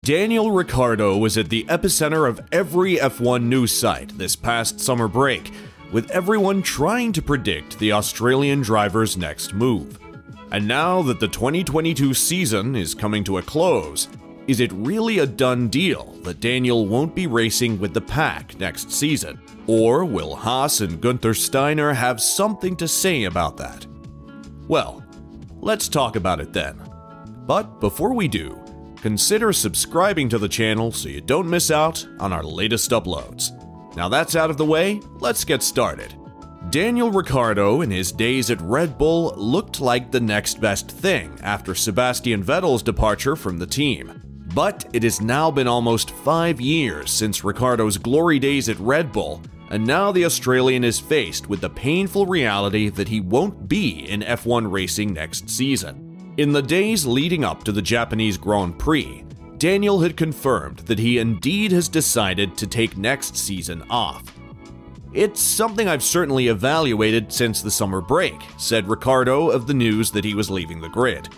Daniel Ricciardo was at the epicenter of every F1 news site this past summer break, with everyone trying to predict the Australian driver's next move. And now that the 2022 season is coming to a close, is it really a done deal that Daniel won't be racing with the pack next season? Or will Haas and Günther Steiner have something to say about that? Well, let's talk about it then. But before we do, consider subscribing to the channel so you don't miss out on our latest uploads. Now that's out of the way, let's get started. Daniel Ricciardo in his days at Red Bull looked like the next best thing after Sebastian Vettel's departure from the team. But it has now been almost 5 years since Ricciardo's glory days at Red Bull, and now the Australian is faced with the painful reality that he won't be in F1 racing next season. In the days leading up to the Japanese Grand Prix, Daniel had confirmed that he indeed has decided to take next season off. "It's something I've certainly evaluated since the summer break," said Ricciardo of the news that he was leaving the grid.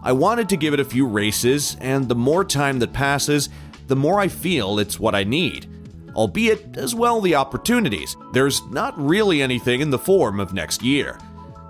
"I wanted to give it a few races, and the more time that passes, the more I feel it's what I need. Albeit, as well the opportunities, there's not really anything in the form of next year.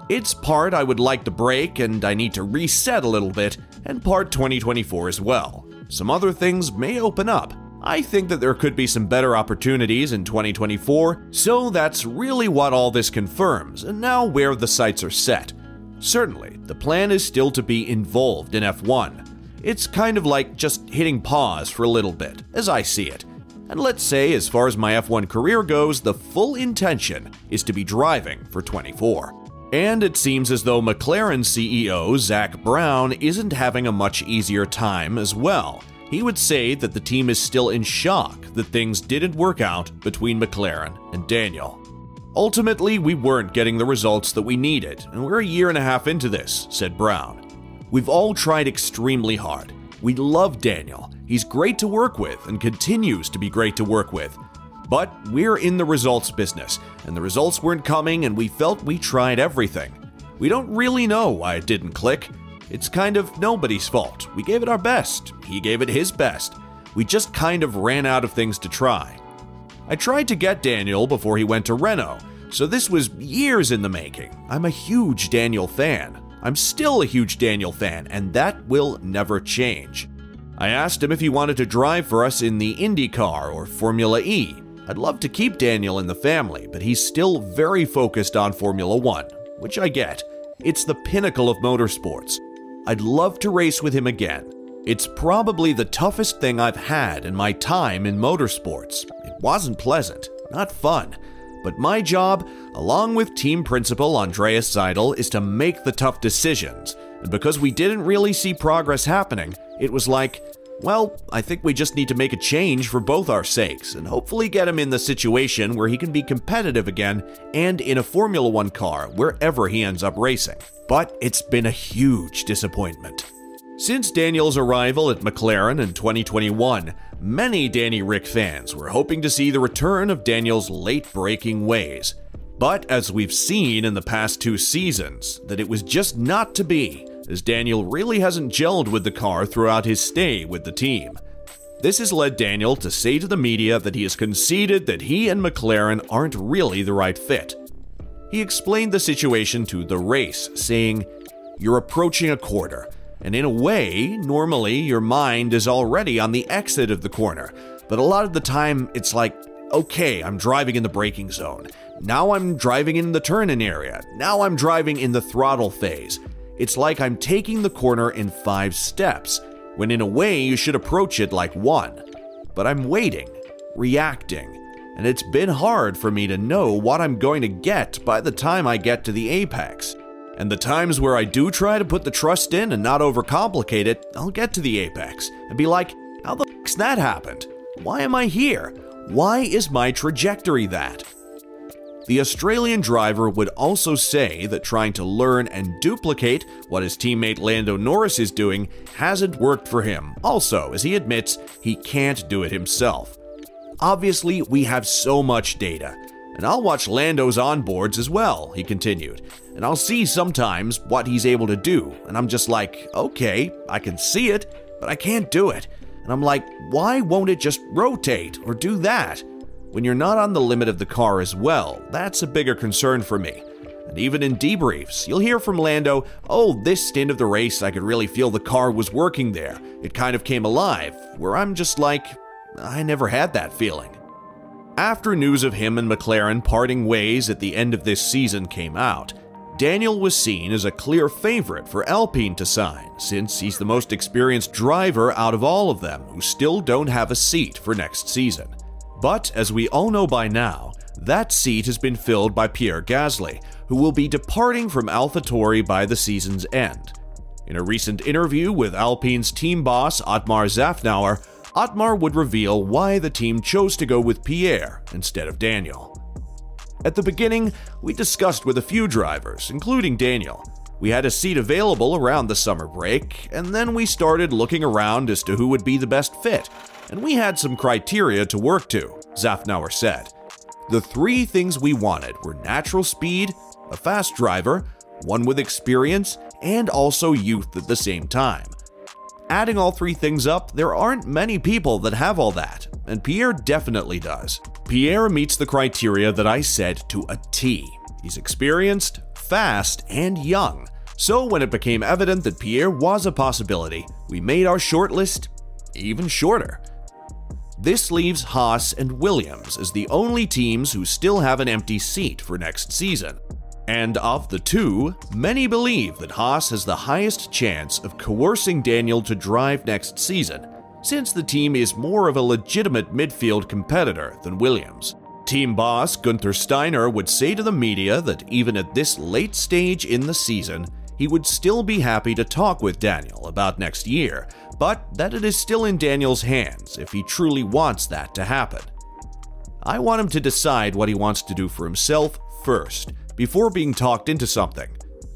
It's part I would like to break and I need to reset a little bit, and part 2024 as well. Some other things may open up. I think that there could be some better opportunities in 2024, so that's really what all this confirms, and now where the sights are set. Certainly, the plan is still to be involved in F1. It's kind of like just hitting pause for a little bit, as I see it. And let's say, as far as my F1 career goes, the full intention is to be driving for 24. And it seems as though McLaren CEO Zak Brown isn't having a much easier time as well. He would say that the team is still in shock that things didn't work out between McLaren and Daniel. "Ultimately, we weren't getting the results that we needed, and we're a year and a half into this," said Brown. "We've all tried extremely hard. We love Daniel. He's great to work with and continues to be great to work with. But we're in the results business, and the results weren't coming, and we felt we tried everything. We don't really know why it didn't click. It's kind of nobody's fault. We gave it our best. He gave it his best. We just kind of ran out of things to try. I tried to get Daniel before he went to Renault, so this was years in the making. I'm a huge Daniel fan. I'm still a huge Daniel fan, and that will never change. I asked him if he wanted to drive for us in the IndyCar or Formula E. I'd love to keep Daniel in the family, but he's still very focused on Formula 1, which I get. It's the pinnacle of motorsports. I'd love to race with him again. It's probably the toughest thing I've had in my time in motorsports. It wasn't pleasant, not fun. But my job, along with team principal Andreas Seidel, is to make the tough decisions. And because we didn't really see progress happening, it was like, well, I think we just need to make a change for both our sakes and hopefully get him in the situation where he can be competitive again and in a Formula 1 car wherever he ends up racing. But it's been a huge disappointment." Since Daniel's arrival at McLaren in 2021, many Danny Ric fans were hoping to see the return of Daniel's late-breaking ways. But as we've seen in the past 2 seasons, that it was just not to be, as Daniel really hasn't gelled with the car throughout his stay with the team. This has led Daniel to say to the media that he has conceded that he and McLaren aren't really the right fit. He explained the situation to The Race, saying, "You're approaching a corner, and in a way, normally your mind is already on the exit of the corner, but a lot of the time it's like, okay, I'm driving in the braking zone. Now I'm driving in the turn-in area. Now I'm driving in the throttle phase. It's like I'm taking the corner in 5 steps, when in a way you should approach it like 1. But I'm waiting, reacting, and it's been hard for me to know what I'm going to get by the time I get to the apex. And the times where I do try to put the trust in and not overcomplicate it, I'll get to the apex and be like, how the f***'s that happened? Why am I here? Why is my trajectory that?" The Australian driver would also say that trying to learn and duplicate what his teammate Lando Norris is doing hasn't worked for him, also as he admits he can't do it himself. "Obviously, we have so much data, and I'll watch Lando's onboards as well," he continued, "and I'll see sometimes what he's able to do, and I'm just like, okay, I can see it, but I can't do it. And I'm like, why won't it just rotate or do that? When you're not on the limit of the car as well, that's a bigger concern for me. And even in debriefs, you'll hear from Lando, oh, this stint of the race, I could really feel the car was working there. It kind of came alive, where I'm just like, I never had that feeling. After news of him and McLaren parting ways at the end of this season came out, Daniel was seen as a clear favorite for Alpine to sign, since he's the most experienced driver out of all of them who still don't have a seat for next season. But as we all know by now, that seat has been filled by Pierre Gasly, who will be departing from AlphaTauri by the season's end. In a recent interview with Alpine's team boss Otmar Szafnauer, Otmar would reveal why the team chose to go with Pierre instead of Daniel. At the beginning, we discussed with a few drivers, including Daniel. We had a seat available around the summer break, and then we started looking around as to who would be the best fit, and we had some criteria to work to, Szafnauer said. The three things we wanted were natural speed, a fast driver, one with experience, and also youth at the same time. Adding all three things up, there aren't many people that have all that, and Pierre definitely does. Pierre meets the criteria that I said to a T. He's experienced, fast, and young. So when it became evident that Pierre was a possibility, we made our shortlist even shorter. This leaves Haas and Williams as the only teams who still have an empty seat for next season. And of the two, many believe that Haas has the highest chance of coercing Daniel to drive next season, since the team is more of a legitimate midfield competitor than Williams. Team boss Gunther Steiner would say to the media that even at this late stage in the season, he would still be happy to talk with Daniel about next year, but that it is still in Daniel's hands if he truly wants that to happen. I want him to decide what he wants to do for himself first, before being talked into something.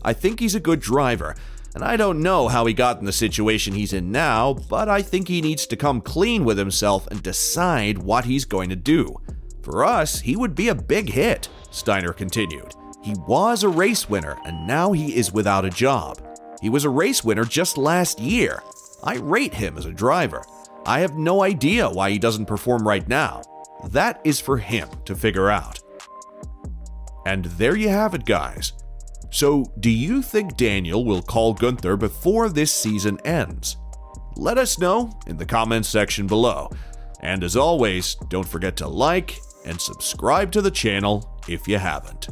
I think he's a good driver, and I don't know how he got in the situation he's in now, but I think he needs to come clean with himself and decide what he's going to do. For us, he would be a big hit, Steiner continued. He was a race winner, and now he is without a job. He was a race winner just last year. I rate him as a driver. I have no idea why he doesn't perform right now. That is for him to figure out. And there you have it, guys. So, do you think Daniel will call Gunther before this season ends? Let us know in the comments section below. And as always, don't forget to like and subscribe to the channel if you haven't.